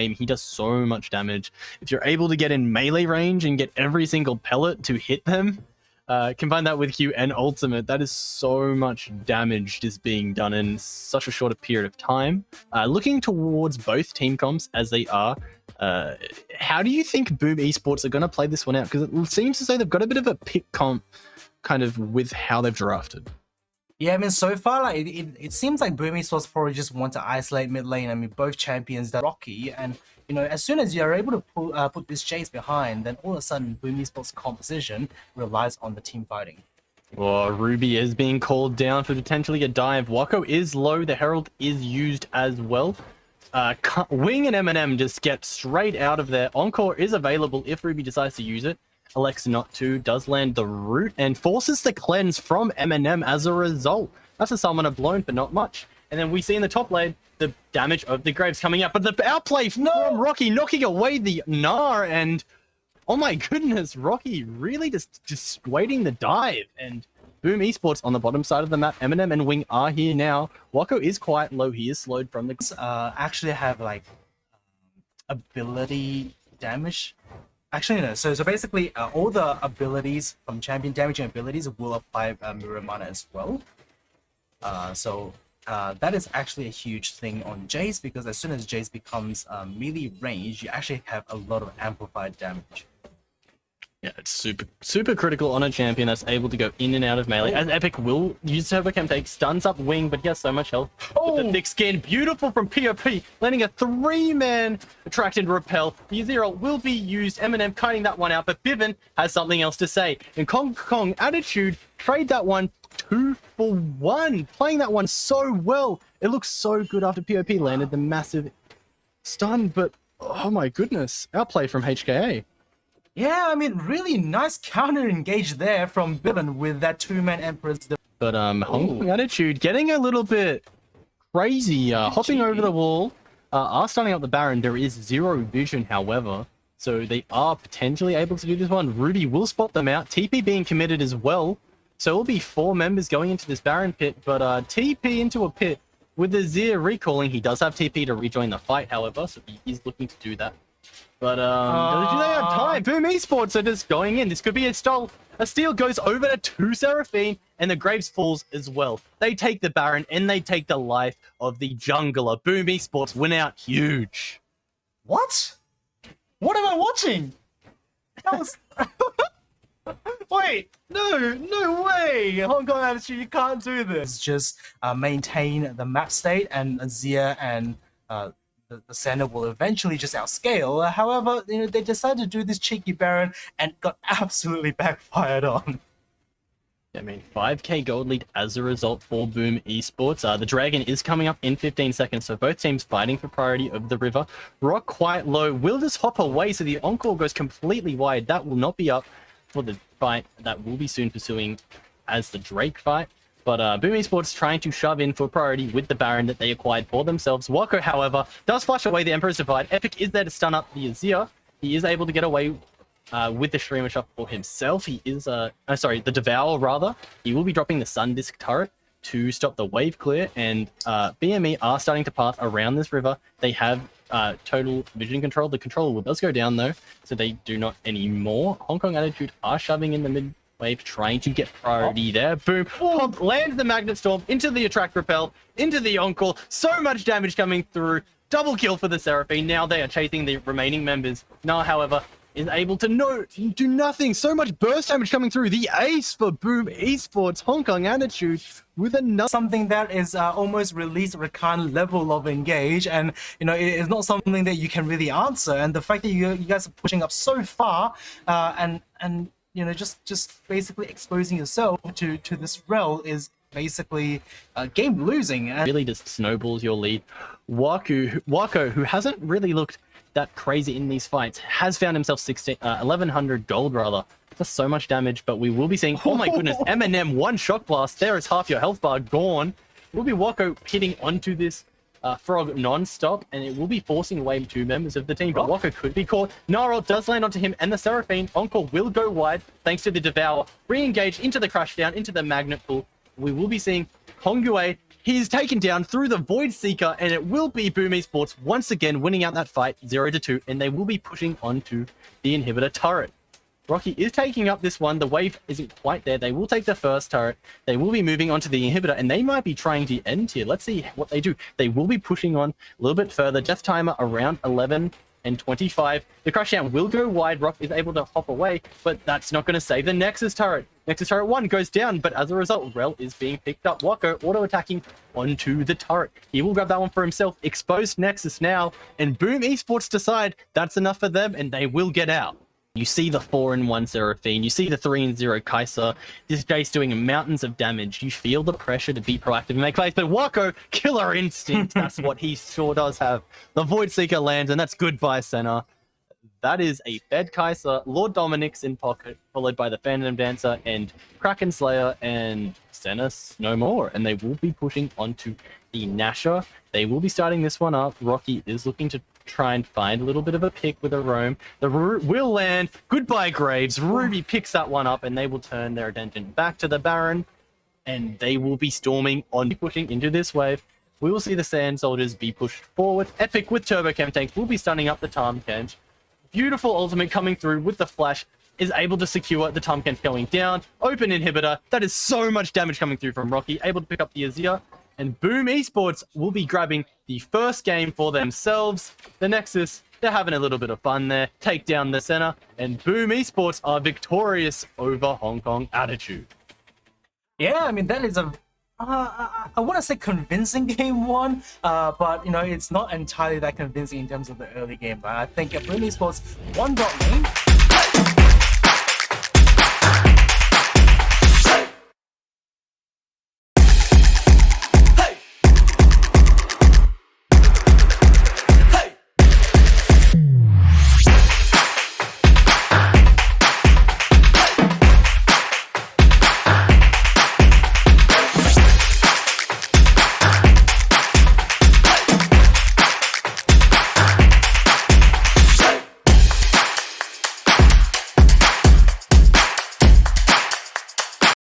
He does so much damage. If you're able to get in melee range and get every single pellet to hit them, combine that with Q and ultimate, that is so much damage just being done in such a shorter period of time. Looking towards both team comps as they are, how do you think Boom Esports are going to play this one out? Because it seems as though they've got a bit of a pick comp kind of with how they've drafted. Yeah, I mean, so far, like it seems like Boom Esports probably just want to isolate mid lane. I mean, both champions that Rocky, and you know, as soon as you're able to put this Jace behind, then all of a sudden, Boom Esports' composition relies on the team fighting. Well, Ruby is being called down for potentially a dive. Wako is low. The Herald is used as well. Wing and Eminem just get straight out of there. Encore is available if Ruby decides to use it. Elects not to, does land the root, and forces the cleanse from Eminem as a result. That's a summoner blown for not much. And then we see in the top lane, the damage of the Graves coming out, but the outplay from Rocky knocking away the Gnar, and oh my goodness, Rocky really just waiting the dive. And Boom Esports on the bottom side of the map, Eminem and Wing are here now. Wako is quite low, he is slowed from the... actually have like ability damage. Actually, no. So basically, all the abilities from champion damaging abilities will apply Mirror Mana as well. That is actually a huge thing on Jace, because as soon as Jace becomes melee range, you actually have a lot of amplified damage. Yeah, it's super critical on a champion that's able to go in and out of melee. As Epic will use Turbo Chem Take, stuns up Wing, but he has so much health. With the thick skin, beautiful from POP, landing a 3-man attracted repel. The Zero will be used, Eminem kiting that one out, but Bivin has something else to say. And Kong Attitude trade that one 2 for 1, playing that one so well. It looks so good after POP landed the massive stun, but oh my goodness, outplay from HKA. Yeah, I mean, really nice counter engage there from Bivin with that 2-man Empress. But Hong Kong Attitude getting a little bit crazy, hopping over the wall, are starting up the Baron. There is zero vision, however, so they are potentially able to do this one. Ruby will spot them out, TP being committed as well, so it will be 4 members going into this Baron pit, but TP into a pit with the Zir recalling. He does have TP to rejoin the fight, however, so he is looking to do that. But do they have time? Boom Esports are just going in. This could be a steal. A steal goes over to Seraphine, and the Graves falls as well. They take the Baron, and they take the life of the jungler. Boom Esports win out huge. What? What am I watching? That was... Wait, no way! Hong Kong Attitude, you can't do this. Just maintain the map state, and Zia and the center will eventually just outscale. However, you know, they decided to do this cheeky Baron and got absolutely backfired on. I mean, 5k gold lead as a result for Boom Esports. The Dragon is coming up in 15 seconds, so both teams fighting for priority of the river. Rock quite low, will just hop away, so the Encore goes completely wide. That will not be up for the fight that will be soon pursuing as the Drake fight. But Boom Esports trying to shove in for priority with the Baron that they acquired for themselves. Wako, however, does flush away the Emperor's Divide. Epic is there to stun up the Azir. He is able to get away with the Streamer Shuffle for himself. He is, sorry, the Devour, rather. He will be dropping the Sun Disc turret to stop the wave clear. And BME are starting to path around this river. They have total vision control. The controller does go down, though, so they do not anymore. Hong Kong Attitude are shoving in the mid wave, trying to get priority there. Boom. Pump lands the Magnet Storm into the Attract Repel, into the Encore. So much damage coming through. Double kill for the Seraphine. Now they are chasing the remaining members. Nah, however, is able to do nothing. So much burst damage coming through. The ace for Boom Esports. Hong Kong Attitude with another... Something that is almost release Rakan level of engage, and you know, it is not something that you can really answer. And the fact that you guys are pushing up so far, and you know, just basically exposing yourself to this rel is basically game losing. And really just snowballs your lead. Wako, who hasn't really looked that crazy in these fights, has found himself 1100 gold rather. That's so much damage, but we will be seeing, oh my goodness, Eminem, 1 shock blast. There is half your health bar gone. Will be Wako hitting onto this Frog non-stop, and it will be forcing away 2 members of the team, but Wako could be caught. Gnarl does land onto him, and the Seraphine. Encore will go wide, thanks to the Devour. Re-engage into the Crashdown, into the Magnet Pool. We will be seeing Hongue He's taken down through the Void Seeker, and it will be Boom Esports once again winning out that fight 0-2, and they will be pushing onto the inhibitor turret. Rocky is taking up this one. The wave isn't quite there. They will take the first turret. They will be moving on to the inhibitor, and they might be trying to end here. Let's see what they do. They will be pushing on a little bit further. Death timer around 11 and 25. The Crashdown will go wide. Rock is able to hop away, but that's not going to save the Nexus turret. Nexus turret 1 goes down, but as a result, Rel is being picked up. Wako auto-attacking onto the turret. He will grab that one for himself. Exposed Nexus now, and Boom Esports decide that's enough for them, and they will get out. You see the 4-1 Seraphine, you see the 3-0 Kaiser. This Jace doing mountains of damage. You feel the pressure to be proactive and make plays, but Wako, killer instinct. That's what he sure does have. The Void Seeker lands, and that's goodbye center. That is a Fed Kaiser, Lord Dominic's in pocket, followed by the Phantom Dancer and Kraken Slayer and Stennis no more. And they will be pushing onto the Nasher. They will be starting this one up. Rocky is looking to try and find a little bit of a pick with a roam. The root will land. Goodbye, Graves. Ruby picks that one up, and they will turn their attention back to the Baron, and they will be storming on, pushing into this wave. We will see the Sand Soldiers be pushed forward. Epic with Turbo Chem Tank will be stunning up the Tarm Kench. Beautiful ultimate coming through with the flash is able to secure the Tarm Kench going down. Open inhibitor. That is so much damage coming through from Rocky. Able to pick up the Azir. And Boom Esports will be grabbing the first game for themselves. The Nexus, they're having a little bit of fun there. Take down the center. And Boom Esports are victorious over Hong Kong Attitude. Yeah, I mean, that is a, I want to say convincing game one, but, you know, it's not entirely that convincing in terms of the early game. But I think Boom Esports won bot lane.